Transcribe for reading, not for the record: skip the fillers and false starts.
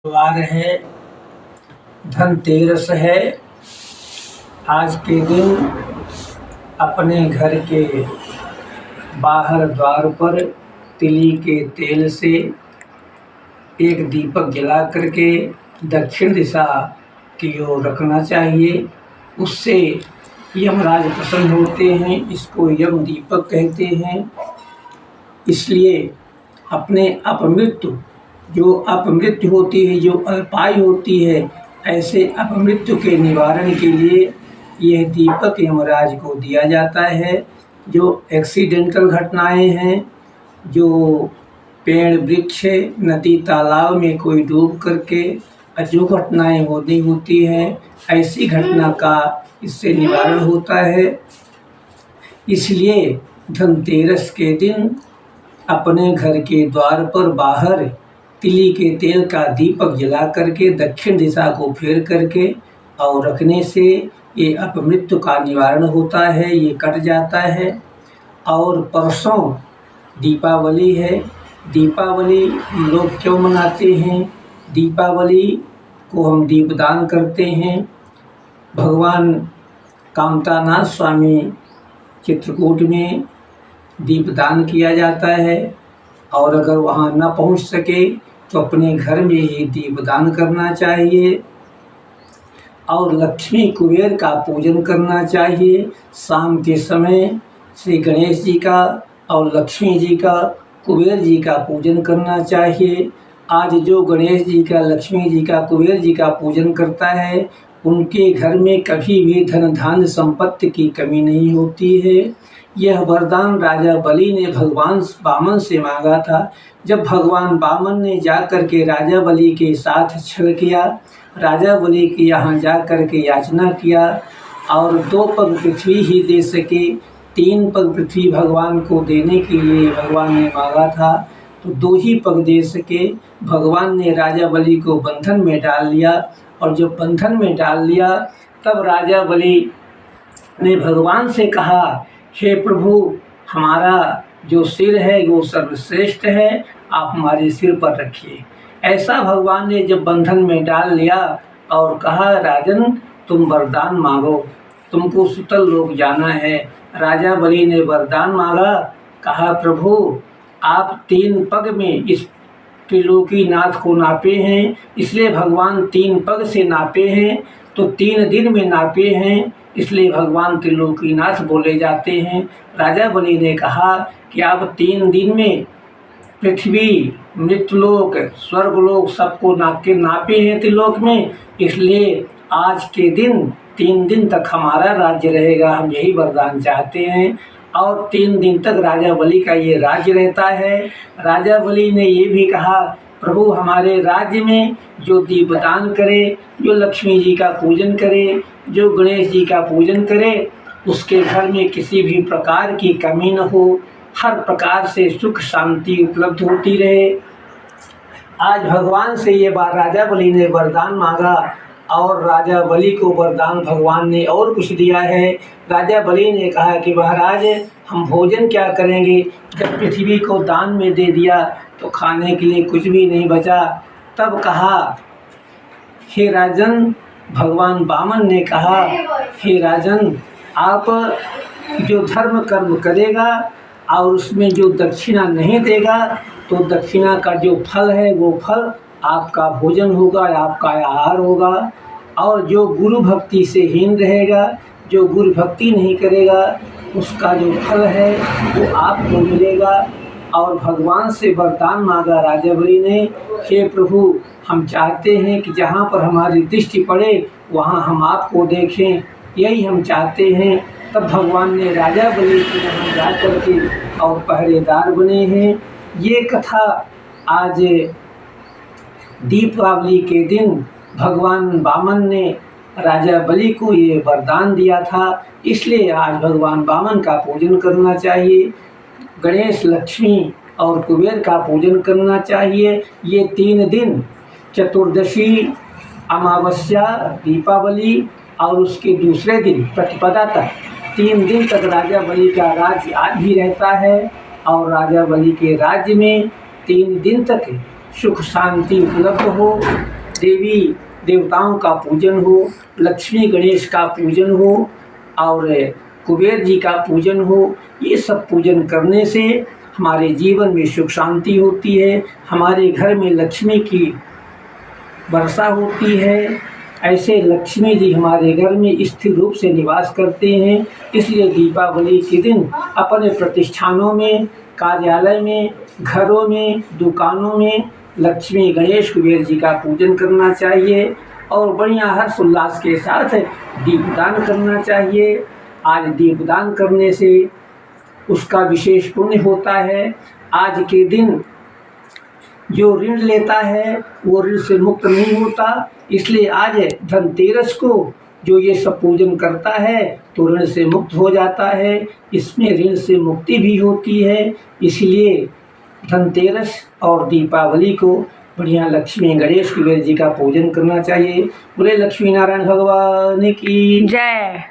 त्योहार है, धनतेरस है। आज के दिन अपने घर के बाहर द्वार पर तिली के तेल से एक दीपक जला करके दक्षिण दिशा की ओर रखना चाहिए। उससे यमराज प्रसन्न होते हैं। इसको यम दीपक कहते हैं। इसलिए अपने अपमृत्यु जो अपमृत्यु होती है, जो अल्पायु होती है, ऐसे अपमृत्यु के निवारण के लिए यह दीपक यमराज को दिया जाता है। जो एक्सीडेंटल घटनाएं हैं, जो पेड़ वृक्ष नदी तालाब में कोई डूब करके जो घटनाएं होती हैं, ऐसी घटना का इससे निवारण होता है। इसलिए धनतेरस के दिन अपने घर के द्वार पर बाहर तिली के तेल का दीपक जला करके दक्षिण दिशा को फेर करके और रखने से ये अपमृत्यु का निवारण होता है, ये कट जाता है। और परसों दीपावली है। दीपावली हम लोग क्यों मनाते हैं? दीपावली को हम दीपदान करते हैं। भगवान कामतानाथ स्वामी चित्रकूट में दीपदान किया जाता है। और अगर वहाँ न पहुँच सके तो अपने घर में ही दीपदान करना चाहिए। और लक्ष्मी कुबेर का पूजन करना चाहिए। शाम के समय श्री गणेश जी का और लक्ष्मी जी का, कुबेर जी का पूजन करना चाहिए। आज जो गणेश जी का, लक्ष्मी जी का, कुबेर जी का पूजन करता है, उनके घर में कभी भी धन धान्य संपत्ति की कमी नहीं होती है। यह वरदान राजा बलि ने भगवान वामन से मांगा था। जब भगवान वामन ने जाकर के राजा बलि के साथ छल किया, राजा बलि के यहाँ जाकर के याचना किया और 2 पग पृथ्वी ही दे सके, 3 पग पृथ्वी भगवान को देने के लिए भगवान ने मांगा था, तो 2 ही पग दे सके। भगवान ने राजा बलि को बंधन में डाल लिया। और जब बंधन में डाल लिया तब राजा बलि ने भगवान से कहा, हे प्रभु, हमारा जो सिर है वो सर्वश्रेष्ठ है, आप हमारे सिर पर रखिए। ऐसा भगवान ने जब बंधन में डाल लिया और कहा, राजन तुम वरदान मांगो, तुमको सुतल लोक जाना है। राजा बलि ने वरदान मांगा, कहा प्रभु आप 3 पग में इस त्रिलोकीनाथ को नापे हैं, इसलिए भगवान 3 पग से नापे हैं, तो 3 दिन में नापे हैं, इसलिए भगवान त्रिलोकीनाथ बोले जाते हैं। राजा बलि ने कहा कि आप 3 दिन में पृथ्वी, मृतलोक, स्वर्गलोक सबको नापे हैं त्रिलोक में, इसलिए आज के दिन 3 दिन तक हमारा राज्य रहेगा, हम यही वरदान चाहते हैं। और 3 दिन तक राजा बलि का ये राज्य रहता है। राजा बलि ने ये भी कहा, प्रभु हमारे राज्य में जो दीपदान करे, जो लक्ष्मी जी का पूजन करे, जो गणेश जी का पूजन करे, उसके घर में किसी भी प्रकार की कमी न हो, हर प्रकार से सुख शांति उपलब्ध होती रहे। आज भगवान से ये बात राजा बलि ने वरदान मांगा और राजा बलि को वरदान भगवान ने और कुछ दिया है। राजा बलि ने कहा कि महाराज हम भोजन क्या करेंगे, जब पृथ्वी को दान में दे दिया तो खाने के लिए कुछ भी नहीं बचा। तब कहा, हे राजन, भगवान वामन ने कहा, हे राजन, आप जो धर्म कर्म करेगा और उसमें जो दक्षिणा नहीं देगा, तो दक्षिणा का जो फल है वो फल आपका भोजन होगा, आपका आहार होगा। और जो गुरु भक्ति से हीन रहेगा, जो गुरु भक्ति नहीं करेगा, उसका जो फल है वो आपको मिलेगा। और भगवान से वरदान मांगा राजा बलि ने, हे प्रभु हम चाहते हैं कि जहाँ पर हमारी दृष्टि पड़े वहाँ हम आपको देखें, यही हम चाहते हैं। तब भगवान ने राजा बलि के यहाँ जा करके और पहरेदार बने हैं। ये कथा आज दीपावली के दिन भगवान वामन ने राजा बलि को ये वरदान दिया था, इसलिए आज भगवान वामन का पूजन करना चाहिए। गणेश, लक्ष्मी और कुबेर का पूजन करना चाहिए। ये 3 दिन, चतुर्दशी, अमावस्या, दीपावली और उसके दूसरे दिन प्रतिपदा तक 3 दिन तक राजा बलि का राज्य आज भी रहता है। और राजा बलि के राज्य में 3 दिन तक सुख शांति उपलब्ध हो, देवी देवताओं का पूजन हो, लक्ष्मी गणेश का पूजन हो और कुबेर जी का पूजन हो। ये सब पूजन करने से हमारे जीवन में सुख शांति होती है, हमारे घर में लक्ष्मी की वर्षा होती है। ऐसे लक्ष्मी जी हमारे घर में स्थिर रूप से निवास करते हैं। इसलिए दीपावली के दिन अपने प्रतिष्ठानों में, कार्यालय में, घरों में, दुकानों में लक्ष्मी गणेश कुबेर जी का पूजन करना चाहिए और बढ़िया हर्ष उल्लास के साथ दीपदान करना चाहिए। आज दीपदान करने से उसका विशेष पुण्य होता है। आज के दिन जो ऋण लेता है वो ऋण से मुक्त नहीं होता, इसलिए आज धनतेरस को जो ये सब पूजन करता है तो ऋण से मुक्त हो जाता है। इसमें ऋण से मुक्ति भी होती है। इसलिए धनतेरस और दीपावली को बढ़िया लक्ष्मी गणेश कुबेर जी का पूजन करना चाहिए। बोले लक्ष्मी नारायण भगवान की जय।